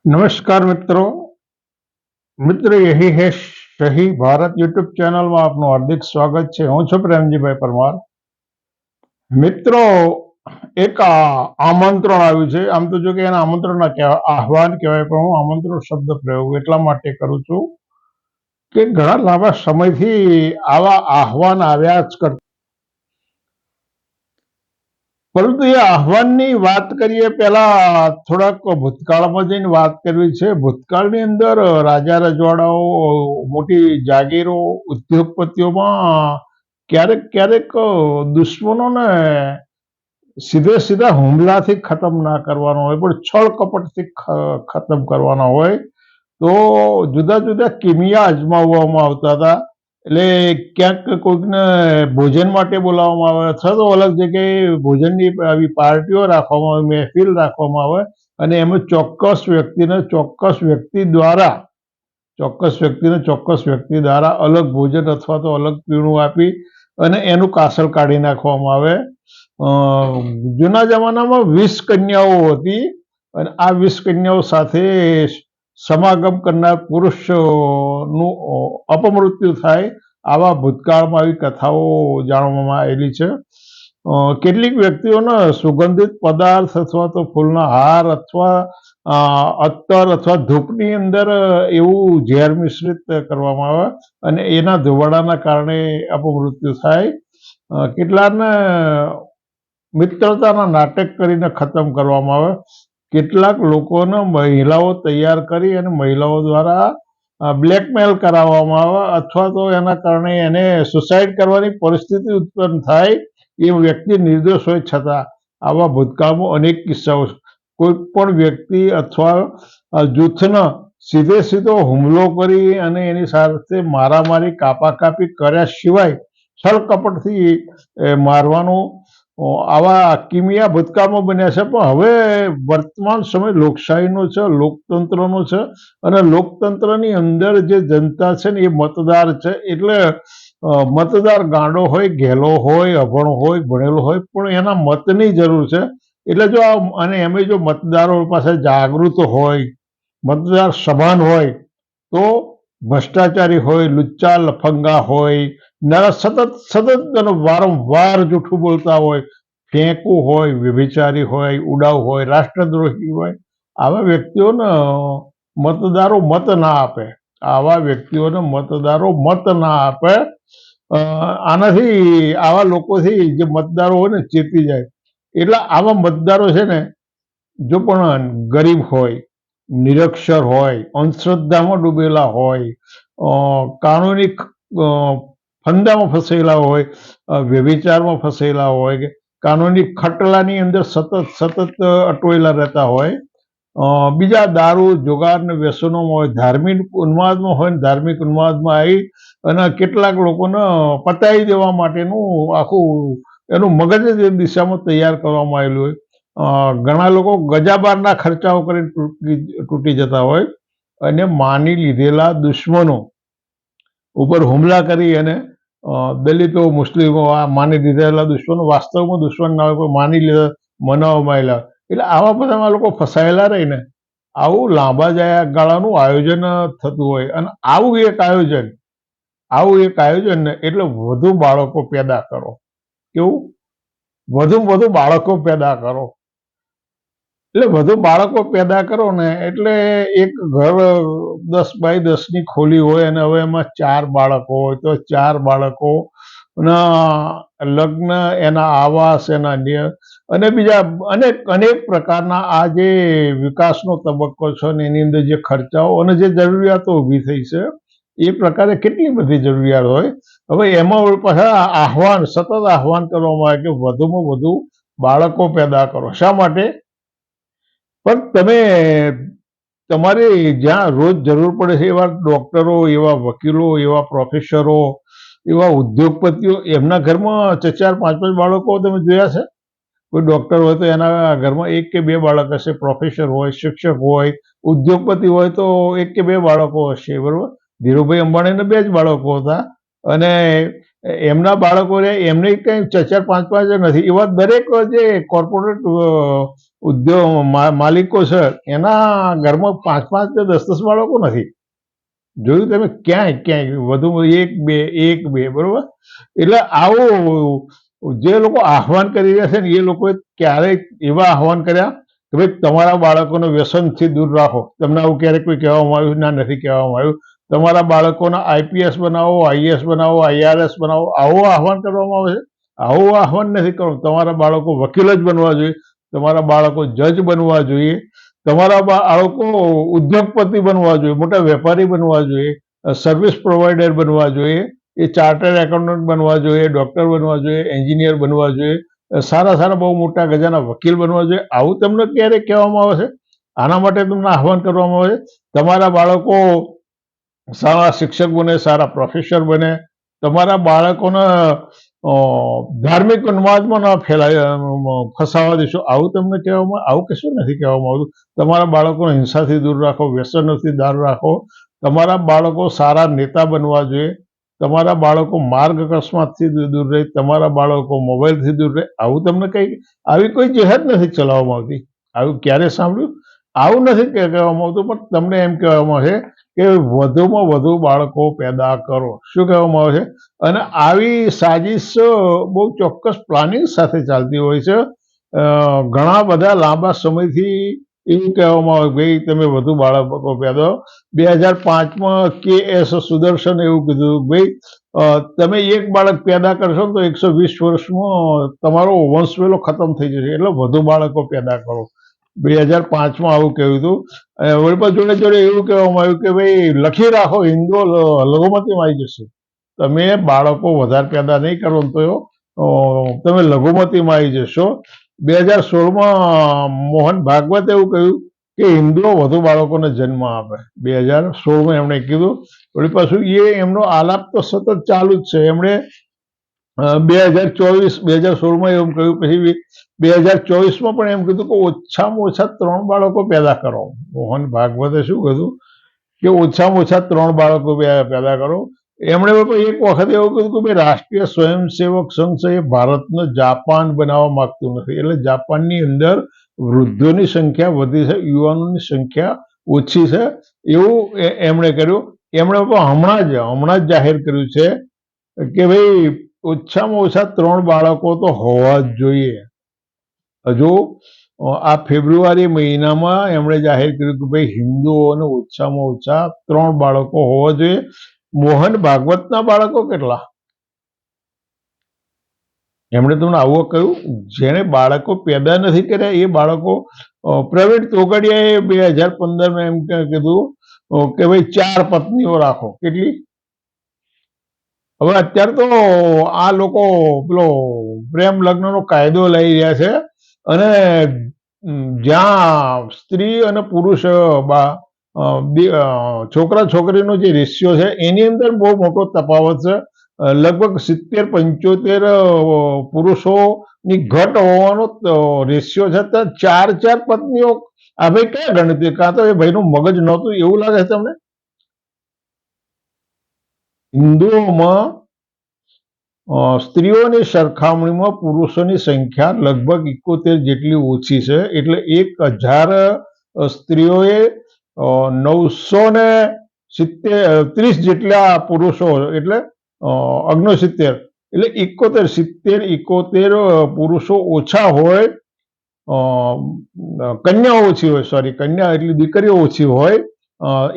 नमस्कार मित्रों यही है सही भारत यूट्यूब चैनल में आपનું हार्दिक स्वागत છે। હું છું પ્રેમજીભાઈ પરમાર। મિત્રો એક આમંત્રણ આવ્યું છે। આમ તો જો કે એને આમંત્રણ ના કહેવાય, આહવાન કહેવાય, પણ હું આમંત્રણ શબ્દ પ્રયોગ એટલા માટે કરું છું કે ઘણા લાંબા સમયથી આવા આહવાન આવ્યા જ કરતા, પરંતુ એ આહવાનની વાત કરીએ પહેલા થોડાક ભૂતકાળમાં જઈને વાત કરવી છે। ભૂતકાળની અંદર રાજા રજવાડાઓ, મોટી જાગીરો, ઉદ્યોગપતિઓમાં ક્યારેક ક્યારેક દુશ્મનોને સીધે સીધા હુમલાથી ખતમ ના કરવાનો હોય, પણ છળ કપટથી ખતમ કરવાનો હોય તો જુદા જુદા કિમિયા અજમાવવામાં આવતા હતા। એટલે ક્યાંક કોઈકને ભોજન માટે બોલાવવામાં આવે અથવા તો અલગ જગ્યાએ ભોજનની આવી પાર્ટીઓ રાખવામાં આવે, મહેફિલ રાખવામાં આવે અને એમાં ચોક્કસ વ્યક્તિને ચોક્કસ વ્યક્તિ દ્વારા અલગ ભોજન અથવા તો અલગ પીણું આપી અને એનું કાસળ કાઢી નાખવામાં આવે। જૂના જમાનામાં 20 કન્યાઓ હતી અને આ 20 કન્યાઓ સાથે સમાગમ કરનાર પુરુષનું અપમૃત્યુ થાય, આવા ભૂતકાળમાં આવી કથાઓ જાણવામાં આવેલી છે। કેટલીક વ્યક્તિઓને સુગંધિત પદાર્થ અથવા તો ફૂલના હાર અથવા અત્તર અથવા ધૂપની અંદર એવું ઝેર મિશ્રિત કરવામાં આવે અને એના ધુવાડાના કારણે અપમૃત્યુ થાય। કેટલાકને મિત્રતાના નાટક કરીને ખતમ કરવામાં આવે। કેટલાક લોકોને મહિલાઓ તૈયાર કરી અને મહિલાઓ દ્વારા બ્લેકમેલ કરાવવામાં આવે અથવા તો એના કારણે એને સુસાઇડ કરવાની પરિસ્થિતિ ઉત્પન્ન થાય। એ વ્યક્તિ નિર્દોષ હોય છતાં આવા ભૂતકાળમાં અનેક કિસ્સાઓ, કોઈ પણ વ્યક્તિ અથવા જૂથનો સીધે સીધો હુમલો કરી અને એની સાથે મારામારી કાપાકાપી કર્યા સિવાય છળ કપટથી મારવાનું, આવા કિમિયા ભૂતકાળમાં બન્યા છે। પણ હવે વર્તમાન સમય લોકશાહીનો છે, લોકતંત્રનો છે અને લોકતંત્રની અંદર જે જનતા છે ને એ મતદાર છે। એટલે મતદાર ગાંડો હોય, ઘેલો હોય, અભણ હોય, ભણેલો હોય, પણ એના મતની જરૂર છે। એટલે જો અને એમાં જો મતદારો પાસે જાગૃત હોય, મતદાર સભાન હોય, તો ભ્રષ્ટાચારી હોય, લુચ્ચા લફંગા હોય, સતત વારંવાર જૂઠું બોલતા હોય, ફેંકુ હોય, વ્યભિચારી હોય, ઉડાવ હોય, રાષ્ટ્રદ્રોહી હોય, આવા વ્યક્તિઓને મતદારો મત ના આપે। આનાથી આવા લોકોથી જે મતદારો હોય ને ચેતી જાય। એટલે આવા મતદારો છે ને, જો પણ ગરીબ હોય, નિરક્ષર હોય, અંધશ્રદ્ધામાં ડૂબેલા હોય, કાનૂની ફંદામાં ફસેલા હોય, વ્યભિચારમાં ફસેલા હોય, કાનૂની ખટલાની અંદર સતત અટવાયેલા રહેતા હોય, બીજા દારૂ, જુગાર ને વ્યસનોમાં હોય, ધાર્મિક ઉન્માદમાં હોય ને ધાર્મિક ઉન્માદમાં આવી અને કેટલાક લોકોને પતાવી દેવા માટેનું આખું એનું મગજ જ એ દિશામાં તૈયાર કરવામાં આવેલું હોય। ઘણા લોકો ગજાબારના ખર્ચાઓ કરીને તૂટી જતા હોય અને માની લીધેલા દુશ્મનો ઉપર હુમલા કરી અને દલિતો, મુસ્લિમો, આ માની લીધેલા દુશ્મનો વાસ્તવમાં દુશ્મન ના હોય પણ માની લીધા મનાવવામાં આવેલા, એટલે આવા બધામાં લોકો ફસાયેલા રહીને આવું લાંબા ગાળાનું આયોજન થતું હોય। અને આવું એક આયોજન ને એટલે વધુ બાળકો પેદા કરો। કેવું? વધુ બાળકો પેદા કરો। એટલે વધુ બાળકો પેદા કરો ને એટલે એક ઘર 10 બાય 10 ની ખોલી હોય અને હવે એમાં 4 બાળકો હોય તો 4 બાળકો લગ્ન, એના આવાસ, એના અને બીજા અનેક પ્રકારના આ જે વિકાસનો તબક્કો છે ને એની અંદર જે ખર્ચાઓ અને જે જરૂરિયાતો ઊભી થઈ છે એ પ્રકારે કેટલી બધી જરૂરિયાત હોય। હવે એમાં પાછા સતત આહવાન કરવામાં આવે કે વધુમાં વધુ બાળકો પેદા કરો। શા માટે? પણ તમે તમારે જ્યાં રોજ જરૂર પડે છે એવા ડોક્ટરો, એવા વકીલો, એવા પ્રોફેસરો, એવા ઉદ્યોગપતિઓ, એમના ઘરમાં 4-4, 5-5 બાળકો તમે જોયા છે? કોઈ ડોક્ટર હોય તો એના ઘરમાં 1 કે 2 બાળક હશે, પ્રોફેસર હોય, શિક્ષક હોય, ઉદ્યોગપતિ હોય તો 1 કે 2 બાળકો હશે, બરોબર? ધીરુભાઈ અંબાણીને 2 જ બાળકો હતા અને એમના બાળકો એમને કંઈ 4-4, 5-5 નથી. એવા દરેક જે કોર્પોરેટ ઉદ્યોગ માલિકો છે એના ઘરમાં 5-5 કે 10-10 બાળકો નથી. જોયું તમે? ક્યાંય વધુમાં 1-2 બરોબર. એટલે આવું જે લોકો આહવાન કરી રહ્યા છે ને એ લોકોએ ક્યારેય એવા આહવાન કર્યા કે ભાઈ તમારા બાળકોને વ્યસનથી દૂર રાખો. તમને આવું ક્યારેક કોઈ કહેવામાં આવ્યું? ના, નથી કહેવામાં આવ્યું. તમારા બાળકોને આઈપીએસ બનાવો, આઈએએસ બનાવો, આઈઆરએસ બનાવો, આવું આહવાન કરવામાં આવે છે? આવું આહવાન નથી કરવું. તમારા બાળકો વકીલ જ બનવા જોઈએ, તમારા બાળકો જજ બનવા જોઈએ, તમારા બાળકો ઉદ્યોગપતિ બનવા જોઈએ, મોટા વેપારી બનવા જોઈએ, સર્વિસ પ્રોવાઈડર બનવા જોઈએ, એ ચાર્ટર્ડ એકાઉન્ટન્ટ બનવા જોઈએ, ડોક્ટર બનવા જોઈએ, એન્જિનિયર બનવા જોઈએ, સારા બહુ મોટા ગજાના વકીલ બનવા જોઈએ. આવું તમને ક્યારે કહેવામાં આવે છે? આના માટે તમને આહવાન કરવામાં આવે છે. તમારા બાળકો સારા શિક્ષક બને, સારા પ્રોફેસર બને, તમારા બાળકોને ધાર્મિક ઉન્માદમાં ન ફસાવા દેશો. આવું તમને કહેવામાં, આવું કશું નથી કહેવામાં આવતું. તમારા બાળકોને હિંસાથી દૂર રાખો, વ્યસનોથી દૂર રાખો. તમારા બાળકો સારા નેતા બનવા જોઈએ. તમારા બાળકો માર્ગ અકસ્માતથી દૂર રહે, તમારા બાળકો મોબાઈલથી દૂર રહે. આવું તમને કંઈ આવી કોઈ જેહાદ નથી ચલાવવામાં આવતી. આવું ક્યારે સાંભળ્યું? આવું નથી કહેવામાં આવતું, પણ તમને એમ કહેવામાં આવે છે કે વધુમાં વધુ બાળકો પેદા કરો. શું કહેવામાં આવે છે? અને આવી સાજિશ બહુ ચોક્કસ પ્લાનિંગ સાથે ચાલતી હોય છે. ઘણા બધા લાંબા સમયથી એવું કહેવામાં આવે ભાઈ તમે વધુ બાળકો પેદા. 2005માં KS સુદર્શન એવું કીધું ભાઈ તમે એક બાળક પેદા કરશો તો 120 વર્ષમાં તમારો વંશવેલો ખતમ થઈ જશે, એટલે વધુ બાળકો પેદા કરો. 2005માં આવું કહ્યું હતું. વળી જોડે એવું કહેવામાં આવ્યું કે ભાઈ લખી રાખો, હિન્દુઓ લઘુમતીમાં આવી જશે. તમે બાળકો વધારે પેદા નહીં કરો તો તમે લઘુમતીમાં આવી જશો. 2016માં મોહન ભાગવત એવું કહ્યું કે હિન્દુઓ વધુ બાળકોને જન્મ આપે. 2016માં એમણે કીધું. વળી પાછું એમનો આલાપ તો સતત ચાલુ જ છે. એમણે 2016માં એવું કહ્યું, પછી 2024માં પણ એમ કીધું કે ઓછામાં ઓછા 3 બાળકો પેદા કરો. મોહન ભાગવતે શું કીધું કે ઓછામાં ઓછા 3 બાળકો પેદા કરો. એમણે એક વખત એવું કીધું કે ભાઈ રાષ્ટ્રીય સ્વયંસેવક સંઘ છે એ ભારતને જાપાન બનાવવા માંગતું નથી, એટલે જાપાનની અંદર વૃદ્ધોની સંખ્યા વધી છે, યુવાનોની સંખ્યા ઓછી છે, એવું એમણે કર્યું. એમણે હમણાં જ જાહેર કર્યું છે કે ભાઈ ઓછામાં ઓછા 3 બાળકો તો હોવા જ જોઈએ. હજુ આ ફેબ્રુઆરી મહિનામાં એમણે જાહેર કર્યું કે ભાઈ હિન્દુઓને ઓછામાં ઓછા 3 બાળકો હોવા જોઈએ. મોહન ભાગવતના બાળકો કેટલા? એમણે તમને આવું કહ્યું. જેને બાળકો પેદા નથી કર્યા એ બાળકો, પ્રવીણ તોગડિયાએ 2015માં એમ કીધું કે ભાઈ 4 પત્નીઓ રાખો. કેટલી? હવે અત્યારે તો આ લોકો પેલો પ્રેમ લગ્નનો કાયદો લઈ રહ્યા છે અને જ્યાં સ્ત્રી અને પુરુષ છોકરા છોકરીનો જે રેશિયો છે એની અંદર બહુ મોટો તફાવત છે. લગભગ 70-75 પુરુષોની ઘટ હોવાનો રેશિયો છે. ત્યાં 4 પત્નીઓ. આ ભાઈ ક્યાં ગણતરી? કાં તો એ ભાઈનું મગજ નહોતું એવું લાગે છે તમને? હિન્દુઓમાં સ્ત્રીઓની સરખામણીમાં પુરુષોની સંખ્યા લગભગ 71 જેટલી ઓછી છે. એટલે 1000 સ્ત્રીઓએ 930 જેટલા પુરુષો, એટલે 69, એટલે 71 પુરુષો ઓછા હોય, કન્યા ઓછી હોય, સોરી, કન્યા એટલે દીકરીઓ ઓછી હોય,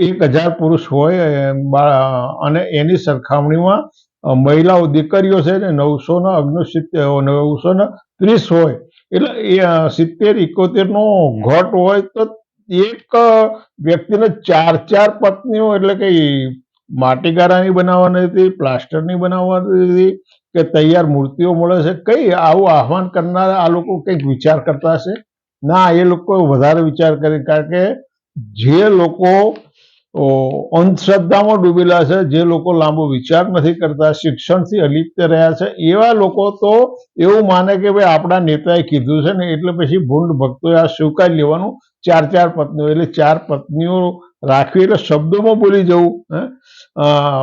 1000 પુરુષ હોય અને એની સરખામણીમાં મહિલાઓ દીકરીઓ છે ને 930 હોય, એટલે 70-71 નો ઘટ હોય તો એક વ્યક્તિને 4 પત્નીઓ, એટલે કઈ માટીકારાની બનાવવાની હતી, પ્લાસ્ટરની બનાવવાની હતી કે તૈયાર મૂર્તિઓ મળે છે? કઈ આવું આહવાન કરનારા આ લોકો કંઈક વિચાર કરતા હશે? ના, એ લોકો વધારે વિચાર કરે. કારણ કે જે લોકો અંધશ્રદ્ધામાં ડૂબેલા છે, જે લોકો લાંબો વિચાર નથી કરતા, શિક્ષણથી અલિપ્ત રહ્યા છે, એવા લોકો તો એવું માને કે ભાઈ આપણા નેતાએ કીધું છે ને એટલે પછી ભૂંડ ભક્તોએ આ સ્વીકારી લેવાનું. 4 પત્નીઓ, એટલે 4 પત્નીઓ રાખવી એટલે શબ્દોમાં બોલી જવું.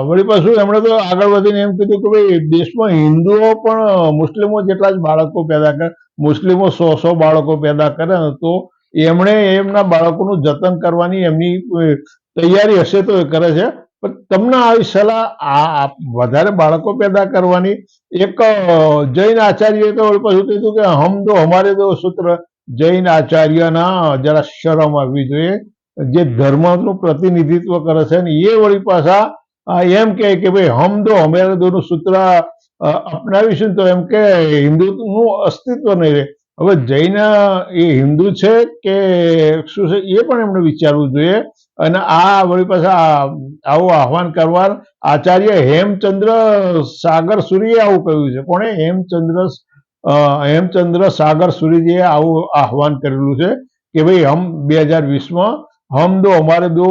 વળી પાછું એમણે તો આગળ વધીને એમ કીધું કે ભાઈ દેશમાં હિન્દુઓ પણ મુસ્લિમો જેટલા જ બાળકો પેદા કરે, મુસ્લિમો 100 બાળકો પેદા કરે ને તો એમણે એમના બાળકોનું જતન કરવાની એમની તૈયારી હશે તો એ કરે છે, પણ તમને આવી સલાહ આ વધારે બાળકો પેદા કરવાની. એક જૈન આચાર્યએ તો પાછું કીધું કે હમ દો હમારે દો સૂત્ર. જૈન આચાર્યના જરા શરમ આવવી જોઈએ, જે ધર્મનું પ્રતિનિધિત્વ કરે છે ને એ વળી પાછા એમ કે ભાઈ હમ દો હમારે દોનું સૂત્ર અપનાવીશું તો એમ કે હિન્દુનું અસ્તિત્વ નહીં રહે. હવે જૈન એ હિન્દુ છે કે શું છે એ પણ એમણે વિચારવું જોઈએ. અને આ વળી પાછા આવું આહવાન કરવા આચાર્ય હેમચંદ્ર સાગર સૂરીએ આવું કહ્યું છે. કોણે? હેમચંદ્ર સાગર સૂરીજીએ આવું આહવાન કરેલું છે કે ભાઈ 2020માં હમ દો હમારે દો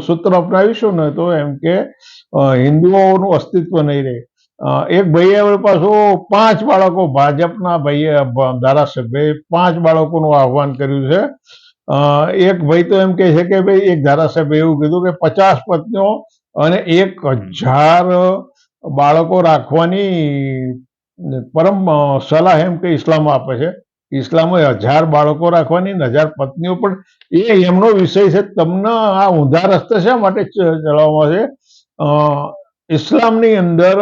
સૂત્ર અપનાવીશું ને તો એમ કે હિન્દુઓનું અસ્તિત્વ નહીં રહે. એક ભાઈએ પાછું 5 બાળકો, ભાજપના ભાઈએ ધારાસભ્યએ 5 બાળકોનું આહવાન કર્યું છે. એક ભાઈ તો એમ કહે છે કે ભાઈ એક ધારાસભ્ય એવું કીધું કે 50 પત્નીઓ અને 1000 બાળકો રાખવાની પરમ સલાહ એમ કે ઇસ્લામ આપે છે. ઇસ્લામમાં 1000 બાળકો રાખવાની ને 1000 પત્નીઓ, પણ એ એમનો વિષય છે. તમને આ ઊંધા રસ્તે શા માટે ચલાવવામાં છે? ઇસ્લામની અંદર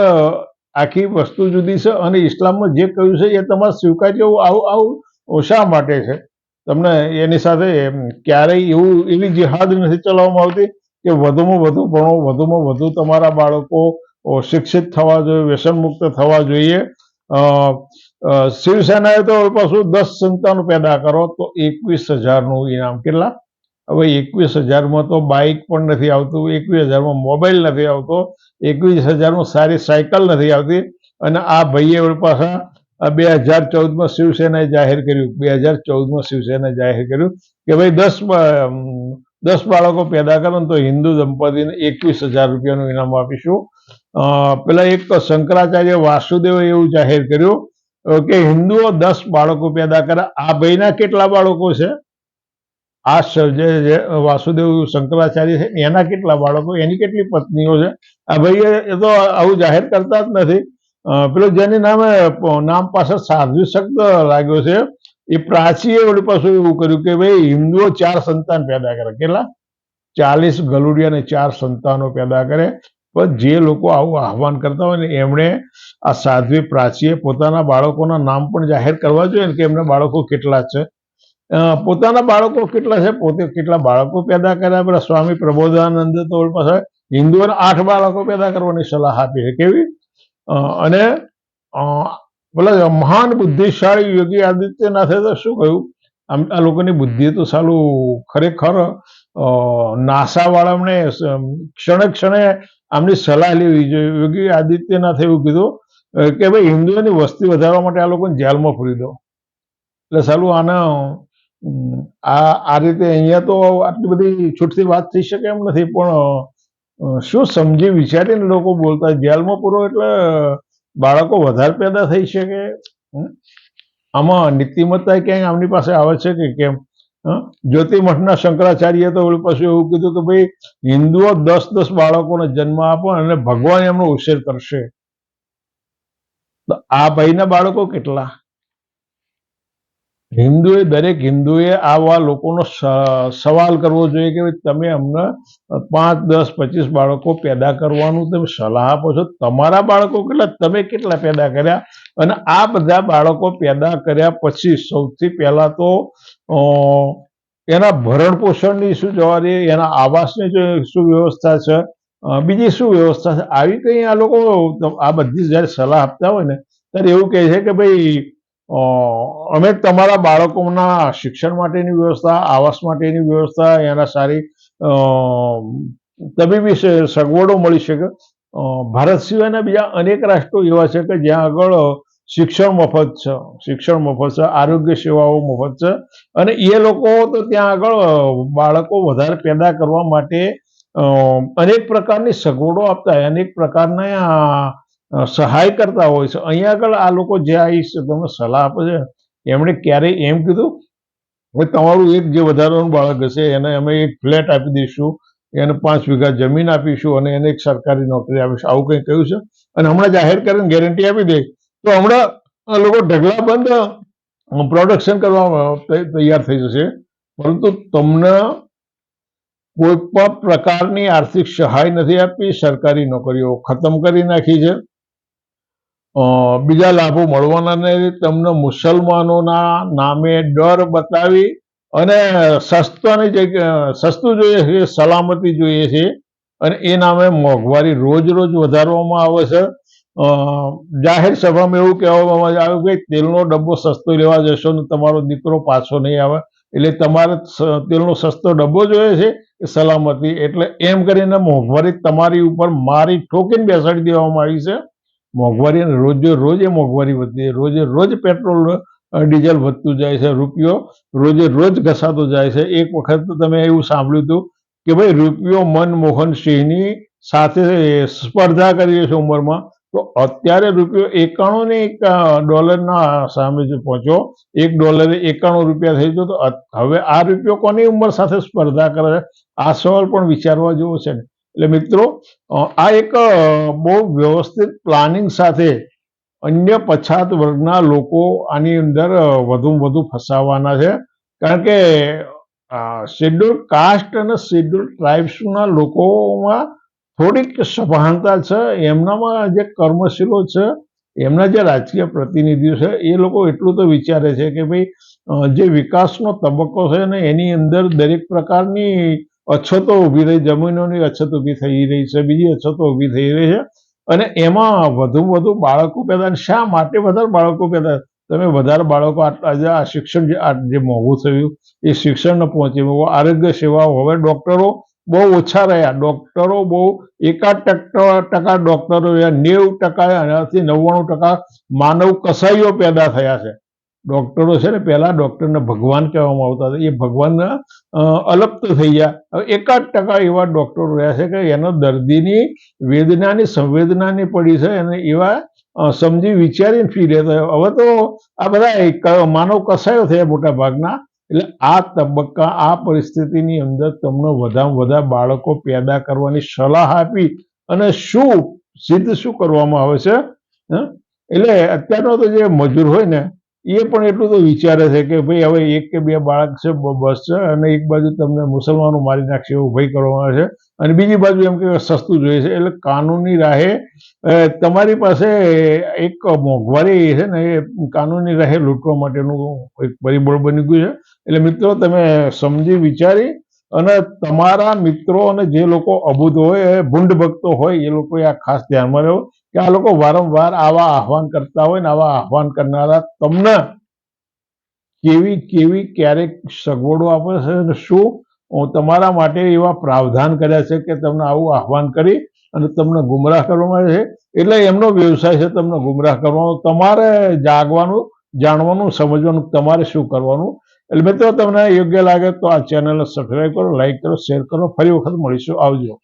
આખી વસ્તુ જુદી છે અને ઇસ્લામમાં જે કહ્યું છે એ તમારે સ્વીકાર્ય આવું શા માટે છે? તમને એની સાથે ક્યારેય એવી જિહાદ નથી ચલાવવામાં આવતી કે વધુમાં વધુ ભણો, વધુમાં વધુ તમારા બાળકો શિક્ષિત થવા જોઈએ, વ્યસન મુક્ત થવા જોઈએ. શિવસેનાએ તો પાછું 10 સંતાનો પેદા કરો તો 21,000નું ઇનામ. કેટલા? હવે 21,000માં તો બાઇક પણ નથી આવતું, 21,000માં મોબાઈલ નથી આવતો, 21,000માં સારી સાયકલ નથી આવતી. અને આ ભાઈએ પાછા 2014માં શિવસેનાએ જાહેર કર્યું, 2014માં શિવસેનાએ જાહેર કર્યું કે ભાઈ 10 બાળકો પેદા કરે તો હિન્દુ દંપતીને 21,000 રૂપિયાનું ઇનામ આપીશું. પેલા એક શંકરાચાર્ય વાસુદેવે એવું જાહેર કર્યું કે હિન્દુઓ 10 બાળકો પેદા કરે. આ ભાઈના કેટલા બાળકો છે? આ જે વાસુદેવ શંકરાચાર્ય છે એના કેટલા બાળકો, એની કેટલી પત્નીઓ છે? આ ભાઈએ એ તો આવું જાહેર કરતા જ નથી. પેલો જેની નામ પાછળ સાધ્વી શબ્દ લાગ્યો છે એ પ્રાચીએ વળી પાછું એવું કર્યું કે ભાઈ હિન્દુઓ 4 સંતાન પેદા કરે. કેટલા? 40 ગલુડિયા અને 4 સંતાનો પેદા કરે. પણ જે લોકો આવું આહવાન કરતા હોય ને એમણે આ સાધ્વી પ્રાચીએ પોતાના બાળકોના નામ પણ જાહેર કરવા જોઈએ ને કે એમના બાળકો કેટલા છે. પોતાના બાળકો કેટલા છે, પોતે કેટલા બાળકો પેદા કર્યા. પેલા સ્વામી પ્રબોધાનંદ તો પાછા હિન્દુઓને 8 બાળકો પેદા કરવાની સલાહ આપી છે. કેવી? અને પેલા મહાન બુદ્ધિશાળી યોગી આદિત્યનાથે તો શું કહ્યું? આ લોકોની બુદ્ધિ તો સાલું ખરેખર નાસા વાળાને ક્ષણે ક્ષણે આમની સલાહ લેવી જોઈએ. યોગી આદિત્યનાથે એવું કીધું કે ભાઈ હિન્દુઓની વસ્તી વધારવા માટે આ લોકોને જેલમાં પૂરી દો. એટલે સાલું આ રીતે અહીંયા તો આટલી બધી છૂટથી વાત થઈ શકે એમ નથી, પણ શું સમજી વિચારીને લોકો બોલતા. જેલમાં પૂરો એટલે બાળકો વધારે પેદા થઈ શકે. આમાં નીતિમત્તા ક્યાંય આમની પાસે આવે છે કે કેમ? જ્યોતિમઠના શંકરાચાર્ય તો પાછું એવું કીધું કે ભાઈ હિન્દુઓ 10 બાળકોને જન્મ આપો અને ભગવાન એમનો ઉછેર કરશે. તો આ ભાઈના બાળકો કેટલા? દરેક હિન્દુએ આવા લોકોનો સવાલ કરવો જોઈએ કે તમે અમને 5, 10, 25 બાળકો પેદા કરવાનું તમે સલાહ આપો છો. તમારા બાળકો કેટલા? તમે કેટલા પેદા કર્યા? અને આ બધા બાળકો પેદા કર્યા પછી સૌથી પહેલા તો એના ભરણ પોષણની શું જવાબદારી, એના આવાસની શું વ્યવસ્થા છે, બીજી શું વ્યવસ્થા છે, આવી કંઈ આ લોકો આ બધી જયારે સલાહ આપતા હોય ને ત્યારે એવું કહે છે કે ભાઈ અમે તમારા બાળકોના શિક્ષણ માટેની વ્યવસ્થા, આવાસ માટેની વ્યવસ્થા, એના સારી તબીબી સગવડો મળી શકે. ભારત સિવાયના બીજા અનેક રાષ્ટ્રો એવા છે કે જ્યાં આગળ શિક્ષણ મફત છે, આરોગ્ય સેવાઓ મફત છે, અને એ લોકો તો ત્યાં આગળ બાળકો વધારે પેદા કરવા માટે અનેક પ્રકારની સગવડો આપતા હોય, અનેક પ્રકારના સહાય કરતા હોય છે. અહીંયા આગળ આ લોકો જે તમને સલાહ આપે છે એમણે ક્યારેય એમ કીધું હવે તમારું એક જે વધારાનું બાળક હશે એને અમે એક ફ્લેટ આપી દઈશું, એને 5 વીઘા જમીન આપીશું અને એને એક સરકારી નોકરી આપીશું, આવું કંઈ કહ્યું છે? અને હમણાં જાહેર કરીને ગેરંટી આપી દે તો હમણાં આ લોકો ઢગલાબંધ પ્રોડક્શન કરવા તૈયાર થઈ જશે. પરંતુ તમને કોઈ પણ પ્રકારની આર્થિક સહાય નથી આપી, સરકારી નોકરીઓ ખતમ કરી નાખી છે. બીજા લાભો મળવાના નહીં. તમને મુસલમાનોના નામે ડર બતાવી અને સસ્તાની જગ્યાએ સસ્તું જોઈએ છે, સલામતી જોઈએ છે, અને એ નામે મોંઘવારી રોજ રોજ વધારવામાં આવે છે. જાહેર સભામાં એવું કહેવામાં આવ્યું કે તેલનો ડબ્બો સસ્તો લેવા જશો ને તમારો દીકરો પાછો નહીં આવે, એટલે તમારે તેલનો સસ્તો ડબ્બો જોઈએ છે એ સલામતી, એટલે એમ કરીને મોંઘવારી તમારી ઉપર મારી ઠોકીને બેસાડી દેવામાં આવી છે. મોંઘવારી રોજે રોજ એ મોંઘવારી વધતી, રોજે રોજ પેટ્રોલ ડીઝલ વધતું જાય છે, રૂપિયો રોજે રોજ ઘસાતો જાય છે. એક વખત તમે એવું સાંભળ્યું હતું કે ભાઈ રૂપિયો મનમોહન સિંહની સાથે સ્પર્ધા કરી છે ઉંમરમાં, તો અત્યારે રૂપિયો $91 સામે જે પહોંચ્યો, $1 થઈ ગયો. તો હવે આ રૂપિયો કોની ઉંમર સાથે સ્પર્ધા કરે છે? આ સવાલ પણ વિચારવા જેવો છે ને. એટલે મિત્રો, આ એક બહુ વ્યવસ્થિત પ્લાનિંગ સાથે અન્ય પછાત વર્ગના લોકો આની અંદર વધુમાં વધુ ફસાવાના છે. કારણ કે શેડ્યુલ કાસ્ટ અને શેડ્યુલ ટ્રાઇબ્સના લોકોમાં થોડીક સભાનતા છે. એમનામાં જે કર્મશીલો છે, એમના જે રાજકીય પ્રતિનિધિઓ છે, એ લોકો એટલું તો વિચારે છે કે ભાઈ જે વિકાસનો તબક્કો છે ને એની અંદર દરેક પ્રકારની અછતો ઊભી રહી, જમીનોની અછત ઊભી થઈ રહી છે, બીજી અછતો ઊભી થઈ રહી છે, અને એમાં વધુમાં વધુ બાળકો પેદા. શા માટે વધારે બાળકો પેદા? તમે વધારે બાળકો આ શિક્ષણ જે મોંઘું થયું એ શિક્ષણ ન પહોંચે, આરોગ્ય સેવાઓ, હવે ડોક્ટરો બહુ ઓછા રહ્યા. ડોક્ટરો બહુ 1% ડોક્ટરો રહ્યા, 90% એનાથી 99% માનવ કસાઈઓ પેદા થયા છે. ડોક્ટરો છે ને, પહેલા ડોક્ટરને ભગવાન કહેવામાં આવતા હતા, એ ભગવાન અલપ્ત થઈ ગયા. હવે 1% એવા ડોક્ટરો રહ્યા છે કે એનો દર્દીની વેદનાની સંવેદનાની પડી છે, અને એવા સમજી વિચારીને ફી લેતા. હવે તો આ બધા માનવ કસાયો થયા મોટા ભાગના. એટલે આ તબક્કા, આ પરિસ્થિતિની અંદર તમને વધારે વધારે બાળકો પેદા કરવાની સલાહ આપી અને સિદ્ધ શું કરવામાં આવે છે? એટલે અત્યારનો તો જે મજૂર હોય ને એ પણ એટલું તો વિચારે છે કે ભાઈ હવે 1 કે 2 બાળક છે બસ છે, અને એક બાજુ તમને મુસલમાનો મારી નાખશે એવું ભય કરવામાં આવે છે, અને બીજી બાજુ એમ કે સસ્તું જોઈએ છે. એટલે કાનૂની રાહે તમારી પાસે એક મોંઘવારી છે ને, એ કાનૂની રાહે લૂંટવા માટેનું એક પરિબળ બની ગયું છે. એટલે મિત્રો, તમે સમજી વિચારી અને તમારા મિત્રો અને જે લોકો અબુધ હોય, ભૂંડ ભક્તો હોય, એ લોકોએ આ ખાસ ધ્યાનમાં રહેવું કે આ લોકો વારંવાર આવા આહવાન કરતા હોય ને આવા આહવાન કરનારા તમને કેવી ક્યારેક સગવડો આપે છે અને શું તમારા માટે એવા પ્રાવધાન કર્યા છે કે તમને આવું આહવાન કરી અને તમને ગુમરાહ કરવામાં આવે છે. એટલે એમનો વ્યવસાય છે તમને ગુમરાહ કરવાનો. તમારે જાગવાનું, જાણવાનું, સમજવાનું તમારે શું કરવાનું. એટલે મિત્રો, તમને યોગ્ય લાગે તો આ ચેનલને સબસ્ક્રાઈબ કરો, લાઈક કરો, શેર કરો. ફરી વખત મળીશું. આવજો.